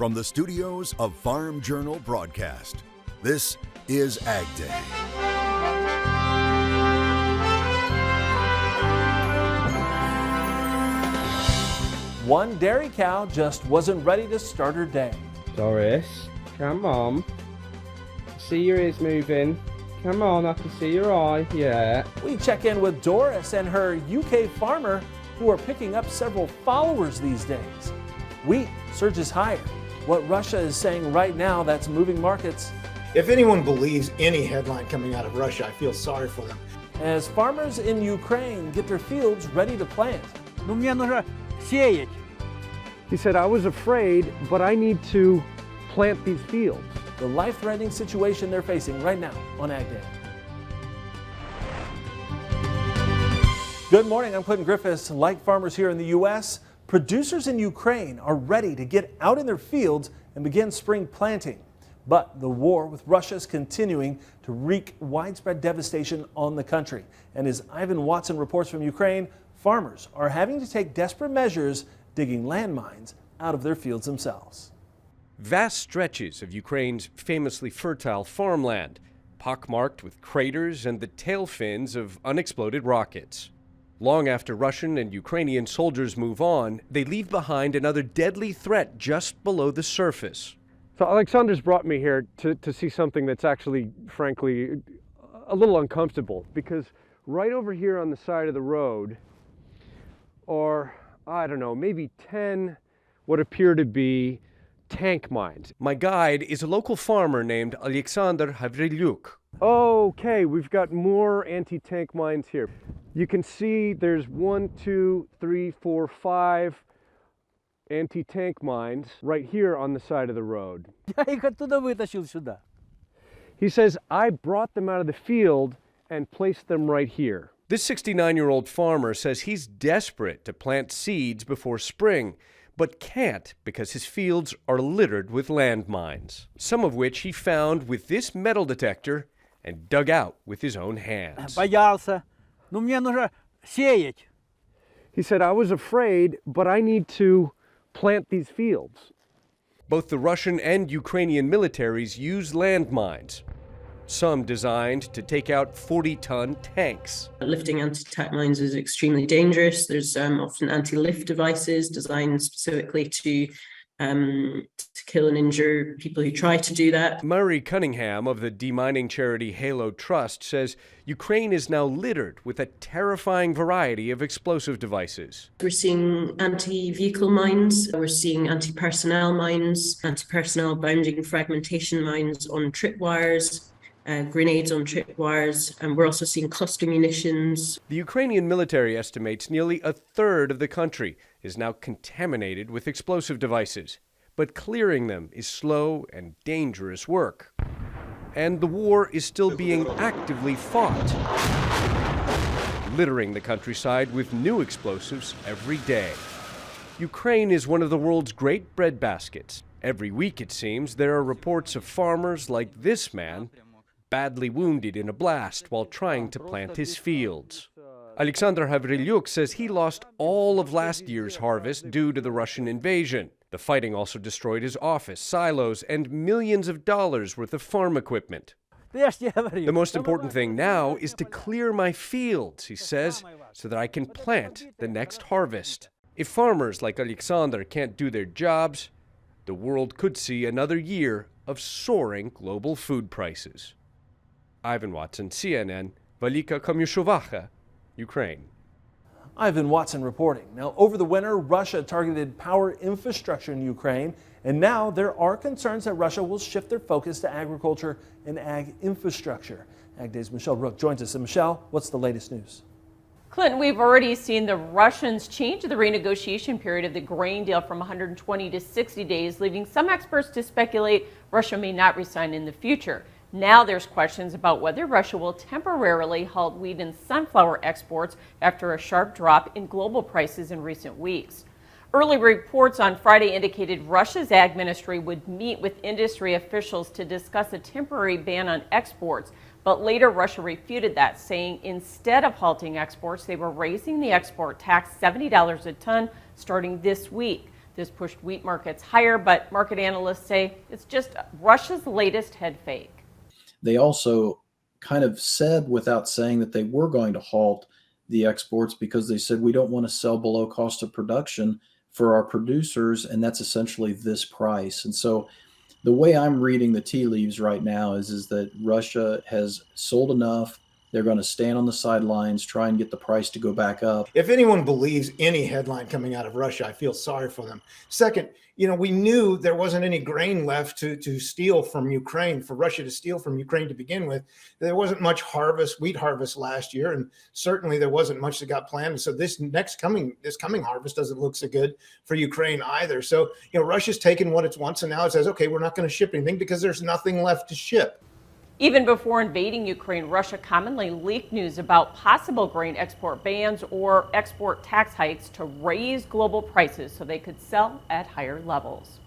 From the studios of Farm Journal Broadcast, this is AgDay. One dairy cow just wasn't ready to start her day. Doris, come on. See your ears moving. Come on, I can see your eye. Yeah. We check in with Doris and her UK farmer who are picking up several followers these days. Wheat surges higher. What Russia is saying right now that's moving markets. If anyone believes any headline coming out of Russia, I feel sorry for them. As farmers in Ukraine get their fields ready to plant. He said, I was afraid, but I need to plant these fields. The life-threatening situation they're facing right now on AgDay. Good morning, I'm Clinton Griffiths. Like farmers here in the U.S., producers in Ukraine are ready to get out in their fields and begin spring planting. But the war with Russia is continuing to wreak widespread devastation on the country. And as Ivan Watson reports from Ukraine, farmers are having to take desperate measures digging landmines out of their fields themselves. Vast stretches of Ukraine's famously fertile farmland, pockmarked with craters and the tail fins of unexploded rockets. Long after Russian and Ukrainian soldiers move on, they leave behind another deadly threat just below the surface. So Alexander's brought me here to see something that's actually, frankly, a little uncomfortable, because right over here on the side of the road are, I don't know, maybe 10 what appear to be tank mines. My guide is a local farmer named Alexander Havrilyuk. Okay, we've got more anti-tank mines here. You can see there's 1, 2, 3, 4, 5 anti-tank mines right here on the side of the road. He says, I brought them out of the field and placed them right here. This 69-year-old farmer says he's desperate to plant seeds before spring, but can't because his fields are littered with landmines, some of which he found with this metal detector and dug out with his own hands. He said, I was afraid, but I need to plant these fields. Both the Russian and Ukrainian militaries use landmines, some designed to take out 40-ton tanks. Lifting anti-tank mines is extremely dangerous. There's often anti-lift devices designed specifically to kill and injure people who try to do that. Murray Cunningham of the demining charity Halo Trust says Ukraine is now littered with a terrifying variety of explosive devices. We're seeing anti-vehicle mines, we're seeing anti-personnel mines, anti-personnel bounding fragmentation mines on tripwires, grenades on tripwires, and we're also seeing cluster munitions. The Ukrainian military estimates nearly a third of the country is now contaminated with explosive devices, but clearing them is slow and dangerous work. And the war is still being actively fought, littering the countryside with new explosives every day. Ukraine is one of the world's great breadbaskets. Every week, it seems, there are reports of farmers like this man, badly wounded in a blast while trying to plant his fields. Alexander Havrilyuk says he lost all of last year's harvest due to the Russian invasion. The fighting also destroyed his office, silos, and millions of dollars worth of farm equipment. The most important thing now is to clear my fields, he says, so that I can plant the next harvest. If farmers like Alexander can't do their jobs, the world could see another year of soaring global food prices. Ivan Watson, CNN, Velika Komyshovacha, Ukraine. Ivan Watson reporting. Now, over the winter, Russia targeted power infrastructure in Ukraine, and now there are concerns that Russia will shift their focus to agriculture and ag infrastructure. AgDay's Michelle Rook joins us. And Michelle, what's the latest news? Clinton, we've already seen the Russians change the renegotiation period of the grain deal from 120 to 60 days, leaving some experts to speculate Russia may not resign in the future. Now there's questions about whether Russia will temporarily halt wheat and sunflower exports after a sharp drop in global prices in recent weeks. Early reports on Friday indicated Russia's ag ministry would meet with industry officials to discuss a temporary ban on exports, but later Russia refuted that, saying instead of halting exports, they were raising the export tax $70 a ton starting this week. This pushed wheat markets higher, but market analysts say it's just Russia's latest head fake. They also kind of said without saying that they were going to halt the exports because they said we don't want to sell below cost of production for our producers, and that's essentially this price. And so the way I'm reading the tea leaves right now is that Russia has sold enough. They're going to stand on the sidelines, try and get the price to go back up. If anyone believes any headline coming out of Russia, I feel sorry for them. Second, we knew there wasn't any grain left to steal from Ukraine, for Russia to steal from Ukraine to begin with. There wasn't much wheat harvest last year, and certainly there wasn't much that got planned. So this coming harvest doesn't look so good for Ukraine either. So, Russia's taken what it wants, and now it says, okay, we're not going to ship anything because there's nothing left to ship. Even before invading Ukraine, Russia commonly leaked news about possible grain export bans or export tax hikes to raise global prices so they could sell at higher levels.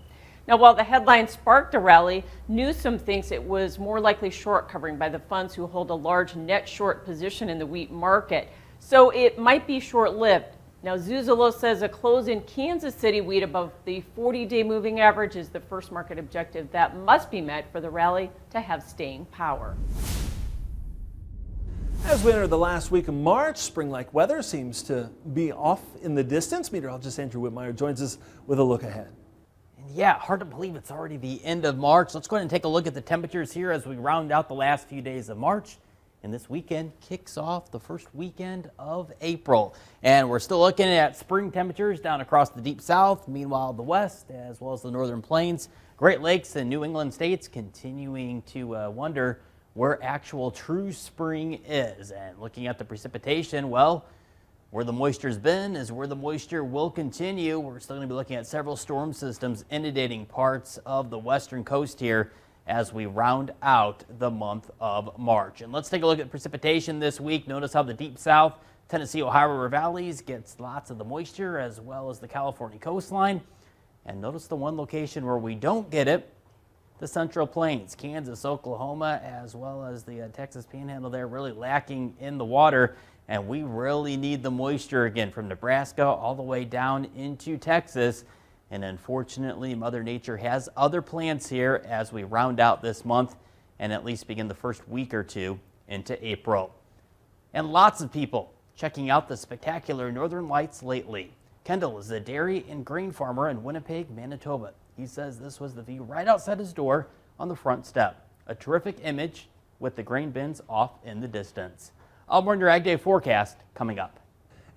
Now, while the headline sparked a rally, Newsom thinks it was more likely short covering by the funds who hold a large net short position in the wheat market. So it might be short-lived. Now, Zuzolo says a close in Kansas City wheat above the 40-day moving average is the first market objective that must be met for the rally to have staying power. As we enter the last week of March, spring-like weather seems to be off in the distance. Meteorologist Andrew Whitmire joins us with a look ahead. Yeah, hard to believe it's already the end of March. Let's go ahead and take a look at the temperatures here as we round out the last few days of March. And this weekend kicks off the first weekend of April. And we're still looking at spring temperatures down across the deep south. Meanwhile, the west, as well as the northern plains, Great Lakes and New England states continuing to wonder where actual true spring is. And looking at the precipitation, well, where the moisture's been is where the moisture will continue. We're still going to be looking at several storm systems inundating parts of the western coast here as we round out the month of March. And let's take a look at precipitation this week. Notice how the deep south, Tennessee, Ohio River valleys gets lots of the moisture, as well as the California coastline. And notice the one location where we don't get it, the Central Plains, Kansas, Oklahoma, as well as the Texas Panhandle there, really lacking in the water. And we really need the moisture again from Nebraska all the way down into Texas. And unfortunately, Mother Nature has other plans here as we round out this month and at least begin the first week or two into April. And lots of people checking out the spectacular northern lights lately. Kendall is a dairy and grain farmer in Winnipeg, Manitoba. He says this was the view right outside his door on the front step. A terrific image with the grain bins off in the distance. I'll bring your AgDay forecast coming up.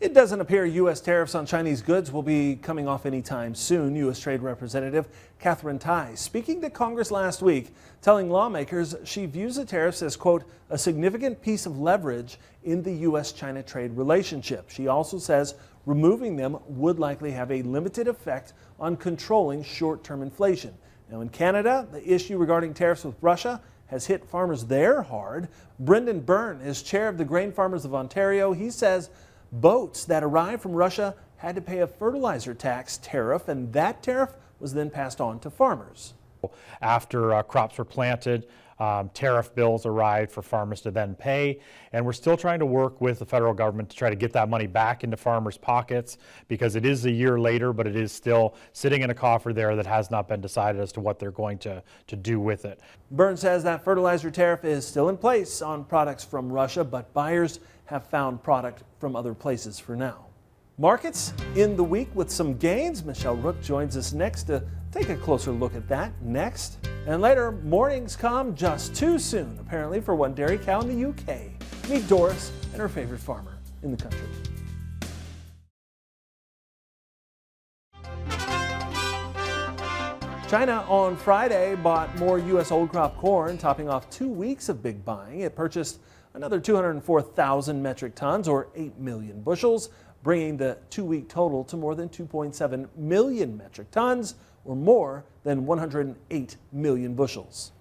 It doesn't appear U.S. tariffs on Chinese goods will be coming off anytime soon. U.S. Trade Representative Catherine Tai speaking to Congress last week, telling lawmakers she views the tariffs as, quote, a significant piece of leverage in the U.S.-China trade relationship. She also says removing them would likely have a limited effect on controlling short-term inflation. Now in Canada, the issue regarding tariffs with Russia has hit farmers there hard. Brendan Byrne is chair of the Grain Farmers of Ontario. He says boats that arrived from Russia had to pay a fertilizer tax tariff, and that tariff was then passed on to farmers. After crops were planted, tariff bills arrived for farmers to then pay, and we're still trying to work with the federal government to try to get that money back into farmers' pockets, because it is a year later, but it is still sitting in a coffer there that has not been decided as to what they're going to do with it. Byrne says that fertilizer tariff is still in place on products from Russia, but buyers have found product from other places for now. Markets in the week with some gains. Michelle Rook joins us next to take a closer look at that next. And later, mornings come just too soon, apparently, for one dairy cow in the UK. Meet Doris and her favorite farmer in the country. China on Friday bought more U.S. old crop corn, topping off 2 weeks of big buying. It purchased another 204,000 metric tons, or 8 million bushels, bringing the 2-week total to more than 2.7 million metric tons, or more than 108 million bushels.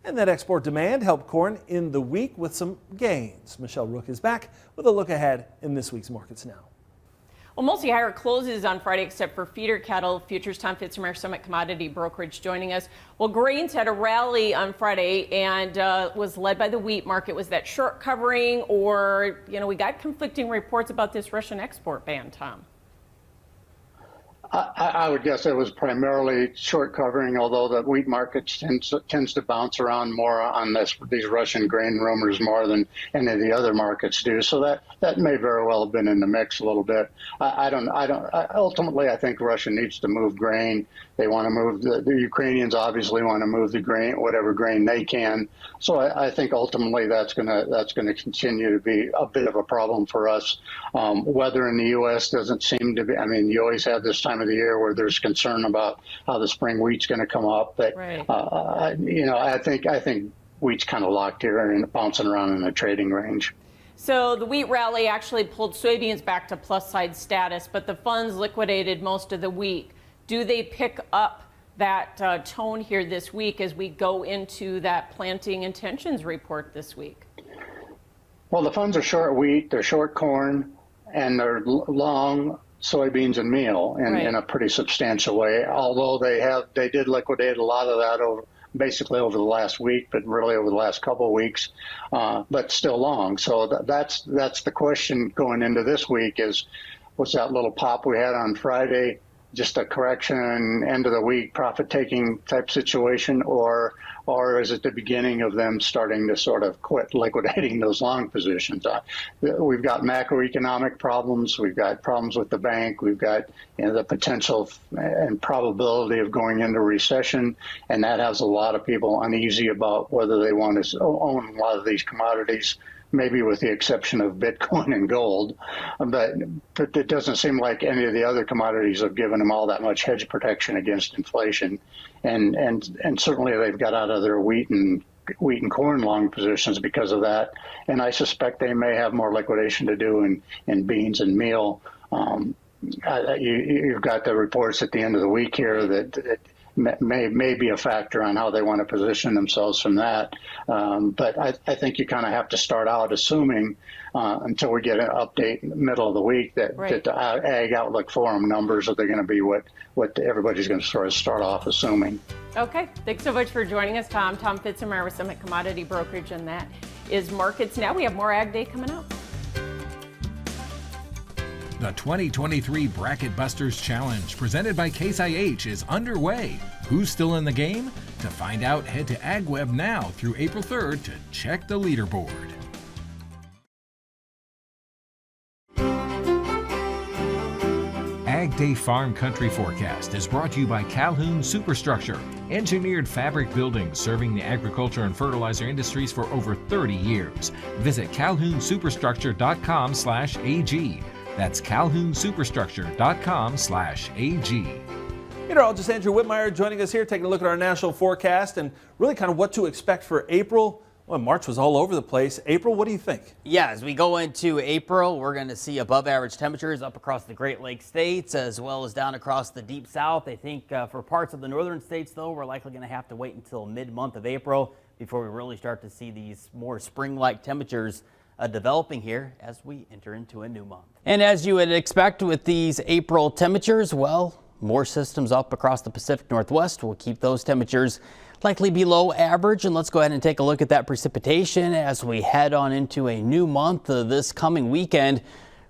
And that export demand helped corn in the week with some gains. Michelle Rook is back with a look ahead in this week's markets now. Well, mostly higher closes on Friday except for feeder cattle. Futures Tom Fitzgerald, Summit Commodity Brokerage, joining us. Well, grains had a rally on Friday and was led by the wheat market. Was that short covering, or, we got conflicting reports about this Russian export ban, Tom? I would guess it was primarily short covering, although the wheat market tends to bounce around more on these Russian grain rumors more than any of the other markets do. So that may very well have been in the mix a little bit. Ultimately, I think Russia needs to move grain. They want to move the Ukrainians obviously want to move the grain, whatever grain they can. So I think ultimately that's going to continue to be a bit of a problem for us. Weather in the U.S. doesn't seem to be. I mean, you always have this time of the year where there's concern about how the spring wheat's going to come up. But right. I think wheat's kind of locked here and bouncing around in the trading range. So the wheat rally actually pulled soybeans back to plus side status, but the funds liquidated most of the wheat. Do they pick up that tone here this week as we go into that planting intentions report this week? Well, the funds are short wheat, they're short corn, and they're long soybeans and meal in a pretty substantial way. Although they did liquidate a lot of that basically over the last week, but really over the last couple of weeks, but still long. So that's the question going into this week is, was that little pop we had on Friday just a correction, end of the week profit taking type situation, or is it the beginning of them starting to sort of quit liquidating those long positions? We've got macroeconomic problems. We've got problems with the bank. We've got the potential and probability of going into recession, and that has a lot of people uneasy about whether they want to own a lot of these commodities, maybe with the exception of Bitcoin and gold. But it doesn't seem like any of the other commodities have given them all that much hedge protection against inflation. And certainly they've got out of their wheat and corn long positions because of that. And I suspect they may have more liquidation to do in beans and meal. You've got the reports at the end of the week here that may be a factor on how they want to position themselves from that. But I think you kind of have to start out assuming until we get an update in the middle of the week that the Ag Outlook Forum numbers are going to be what everybody's going to sort of start off assuming. Okay, thanks so much for joining us, Tom. Tom Fitzgerald with Summit Commodity Brokerage, and that is Markets Now. We have more Ag Day coming up. The 2023 Bracket Busters Challenge, presented by Case IH, is underway. Who's still in the game? To find out, head to AgWeb now through April 3rd to check the leaderboard. AgDay Farm Country Forecast is brought to you by Calhoun Superstructure, engineered fabric buildings serving the agriculture and fertilizer industries for over 30 years. Visit calhounsuperstructure.com/AG. That's calhounsuperstructure.com/AG. Meteorologist Andrew Whitmire joining us here, taking a look at our national forecast and really kind of what to expect for April. Well, March was all over the place. April, what do you think? Yeah, as we go into April, we're going to see above average temperatures up across the Great Lakes states as well as down across the Deep South. I think for parts of the northern states, though, we're likely going to have to wait until mid-month of April before we really start to see these more spring-like temperatures developing here as we enter into a new month. And as you would expect with these April temperatures, well, more systems up across the Pacific Northwest will keep those temperatures likely below average. And let's go ahead and take a look at that precipitation as we head on into a new month this coming weekend.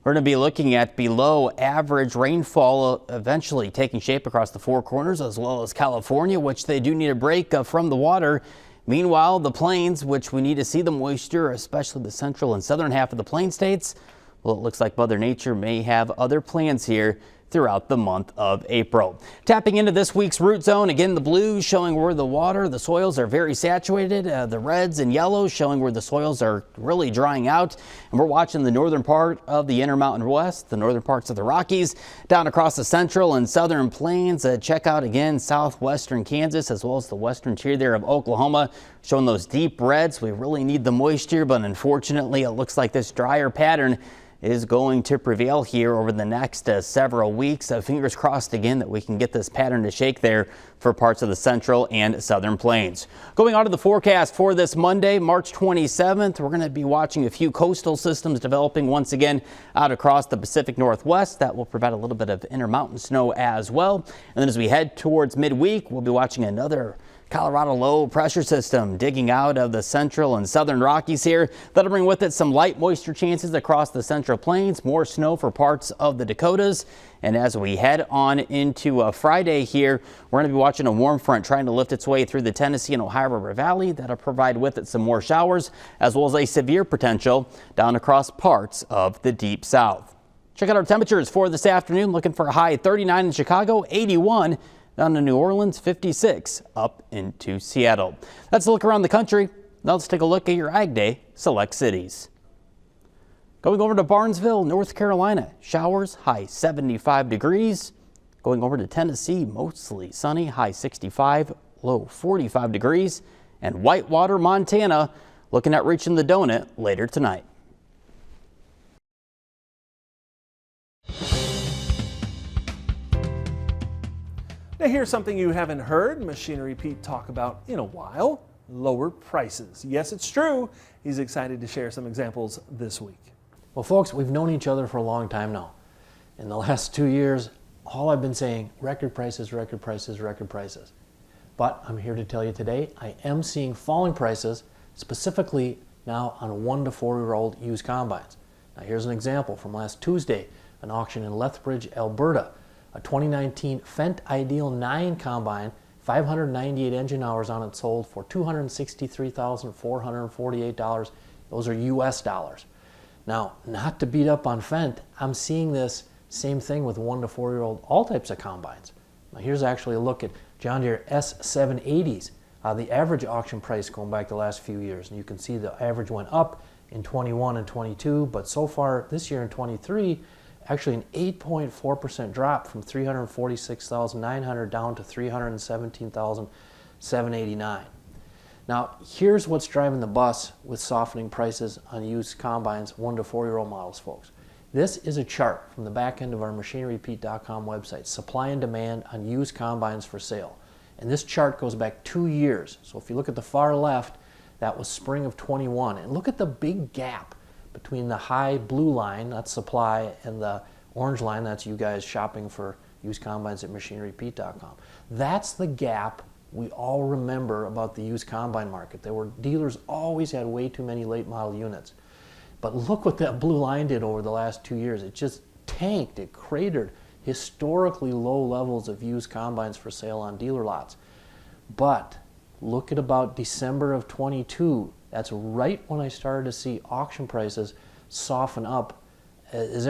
We're going to be looking at below average rainfall eventually taking shape across the Four Corners as well as California, which they do need a break from the water. Meanwhile, the plains, which we need to see the moisture, especially the central and southern half of the plain states, well, it looks like Mother Nature may have other plans here throughout the month of April. Tapping into this week's root zone, again, the blues showing where the soils are very saturated, the reds and yellows showing where the soils are really drying out. And we're watching the northern part of the Intermountain West, the northern parts of the Rockies, down across the central and southern plains. Check out again southwestern Kansas as well as the western tier there of Oklahoma, showing those deep reds. We really need the moisture, but unfortunately it looks like this drier pattern is going to prevail here over the next several weeks. Fingers crossed again that we can get this pattern to shake there for parts of the central and southern plains. Going on to the forecast for this Monday, March 27th, we're going to be watching a few coastal systems developing once again out across the Pacific Northwest. That will provide a little bit of intermountain snow as well. And then as we head towards midweek, we'll be watching another Colorado low pressure system digging out of the central and southern Rockies here. That'll bring with it some light moisture chances across the central plains, more snow for parts of the Dakotas. And as we head on into Friday here, we're going to be watching a warm front trying to lift its way through the Tennessee and Ohio River Valley. That'll provide with it some more showers as well as a severe potential down across parts of the deep south. Check out our temperatures for this afternoon. Looking for a high 39 in Chicago, 81 down to New Orleans, 56 up into Seattle. That's a look around the country. Now let's take a look at your AgDay select cities. Going over to Barnesville, North Carolina, showers, high 75 degrees. Going over to Tennessee, mostly sunny, high 65, low 45 degrees. And Whitewater, Montana, looking at reaching the donut later tonight. Now here's something you haven't heard Machinery Pete talk about in a while: lower prices. Yes, it's true. He's excited to share some examples this week. Well, folks, we've known each other for a long time now. In the last 2 years, all I've been saying, record prices, record prices, record prices. But I'm here to tell you today, I am seeing falling prices, specifically now on 1 to 4 year old used combines. Now here's an example from last Tuesday, an auction in Lethbridge, Alberta. A 2019 Fendt Ideal 9 combine, 598 engine hours on it, sold for $263,448. Those are US dollars. Now, not to beat up on Fendt, I'm seeing this same thing with 1 to 4 year old all types of combines. Now here's actually a look at John Deere S780s. The average auction price going back the last few years, and you can see the average went up in 21 and 22, but so far this year in 23, actually an 8.4% drop from 346,900 down to 317,789. Now, here's what's driving the bus with softening prices on used combines, 1 to 4 year old models, folks. This is a chart from the back end of our machinerypete.com website, supply and demand on used combines for sale. And this chart goes back 2 years. So if you look at the far left, that was spring of 21. And look at the big gap between the high blue line, that's supply, and the orange line, that's you guys shopping for used combines at machinerypete.com. That's the gap we all remember about the used combine market. Dealers always had way too many late model units. But look what that blue line did over the last 2 years. It just tanked, it cratered historically low levels of used combines for sale on dealer lots. But look at about December of 22. That's right when I started to see auction prices soften up as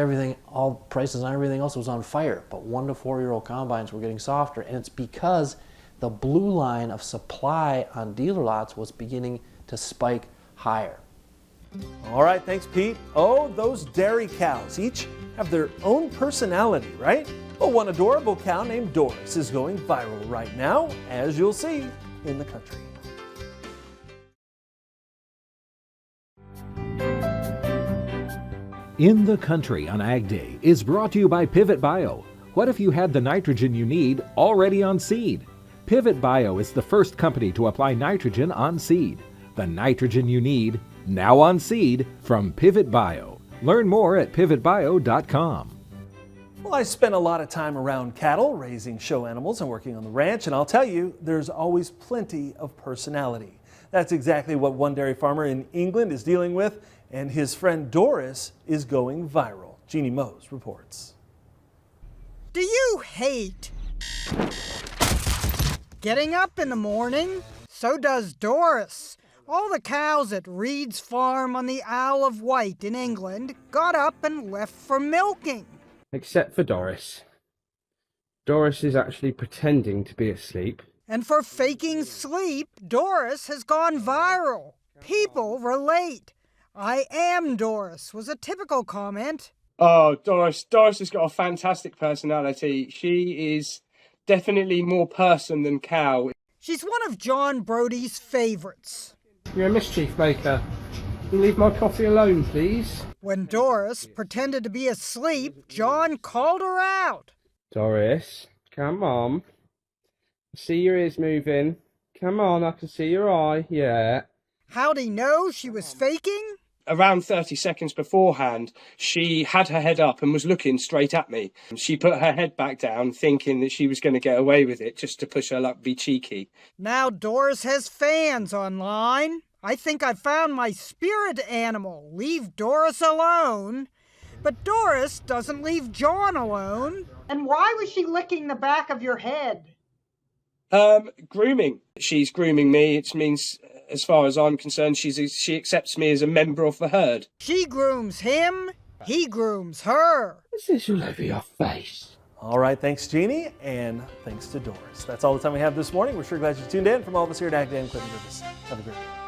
all prices on everything else was on fire. But 1 to 4 year old combines were getting softer, and it's because the blue line of supply on dealer lots was beginning to spike higher. All right, thanks, Pete. Oh, those dairy cows each have their own personality, right? Well, one adorable cow named Doris is going viral right now, as you'll see in the country. In the Country on Ag Day is brought to you by Pivot Bio. What if you had the nitrogen you need already on seed? Pivot Bio is the first company to apply nitrogen on seed. The nitrogen you need, now on seed, from Pivot Bio. Learn more at pivotbio.com. Well, I spent a lot of time around cattle, raising show animals and working on the ranch, and I'll tell you, there's always plenty of personality. That's exactly what one dairy farmer in England is dealing with, and his friend Doris is going viral. Jeannie Mose reports. Do you hate getting up in the morning? So does Doris. All the cows at Reed's farm on the Isle of Wight in England got up and left for milking. Except for Doris. Doris is actually pretending to be asleep. And for faking sleep, Doris has gone viral. People relate. "I am Doris" was a typical comment. Oh, Doris has got a fantastic personality. She is definitely more person than cow. She's one of John Brody's favorites. You're a mischief maker. Can you leave my coffee alone, please? When Doris pretended to be asleep, John called her out. Doris, come on. I see your ears moving. Come on, I can see your eye, yeah. How'd he know she was faking? Around 30 seconds beforehand, she had her head up and was looking straight at me. She put her head back down, thinking that she was going to get away with it, just to push her luck, be cheeky. Now Doris has fans online. I think I found my spirit animal. Leave Doris alone. But Doris doesn't leave John alone. And why was she licking the back of your head? Grooming. She's grooming me. It means, as far as I'm concerned, she accepts me as a member of the herd. She grooms him, he grooms her. What's this all over your face? All right, thanks, Jeannie, and thanks to Doris. That's all the time we have this morning. We're sure glad you tuned in. From all of us here at AgDay, I'm Clinton Griffiths. Have a great day.